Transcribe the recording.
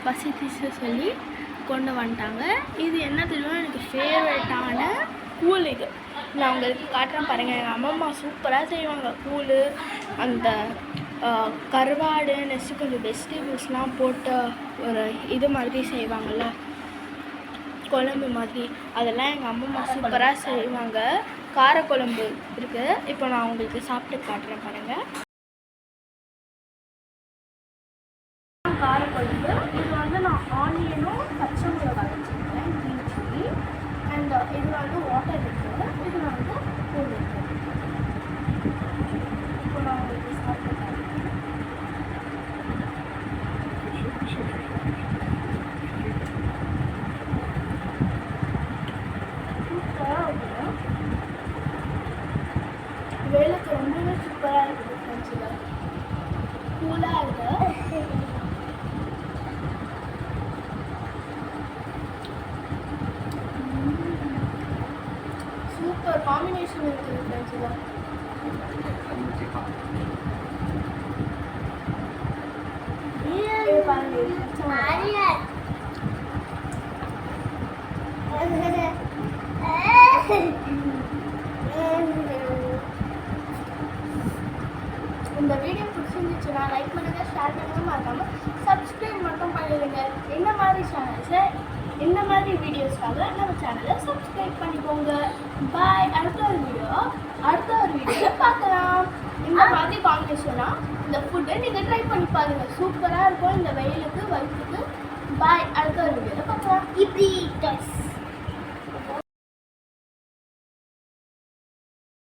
பசி தீச சொல்லி கொண்டு வந்துட்டாங்க. இது என்ன தெரியுமா, எனக்கு ஃபேவரட்டான கூழ். இது நான் உங்களுக்கு காட்டுறேன் பாருங்கள். எங்கள் அம்மம்மா சூப்பராக செய்வாங்க கூழ். அந்த கருவாடு நெக்ஸ்ட்டு கொஞ்சம் வெஜிடபிள்ஸ்லாம் போட்டு ஒரு இது மாதிரி செய்வாங்கள்ல, குழம்பு மாதிரி. அதெல்லாம் எங்கள் அம்மம்மா சூப்பராக செய்வாங்க. காரக்குழம்பு இருக்குது. இப்போ நான் உங்களுக்கு சாப்பிட்டு காட்டுறேன் பாருங்கள். காரக்குழம்பு இது வந்து நான் ஆனியனும் பச்சை மிளகாய் வச்சுருக்கேன், க்ரீன் சில்லி. அண்ட் இதில் வந்து வாட்டர் இருக்குது, இதில் வந்து கூழ் இருக்குது. இப்போ நான் உங்களுக்கு சாப்பிட்டு காட்டுறேன். சூப்பராக இருக்குது. வேலைக்கு ரொம்பவே சூப்பராக இருக்குது ஃப்ரெண்ட்ஸில். கூலாக இருக்குது. சூப்பர் காம்பினேஷன் இருக்குது ஃப்ரெண்ட்ஸில். இந்த வீடியோ பிடிச்சிருந்துச்சுன்னா லைக் பண்ணுங்கள், ஷேர் பண்ணுங்கள், மறக்காமல் சப்ஸ்கிரைப் மட்டும் பண்ணிடுங்க. இந்த மாதிரி சேனல்ஸை இந்த மாதிரி வீடியோஸ்க்காக நம்ம சேனலை சப்ஸ்கிரைப் பண்ணிக்கோங்க. பாய். அடுத்த ஒரு வீடியோவில் பார்க்கலாம். இந்த மாதிரி காம்பினேஷனாக இந்த ஃபுட்டை நீங்கள் ட்ரை பண்ணி பாருங்கள். சூப்பராக இருக்கும் இந்த வெயிலுக்கு வயிற்றுக்கு. பாய். அடுத்த ஒரு வீடியோவில் பார்க்கலாம். இப்படி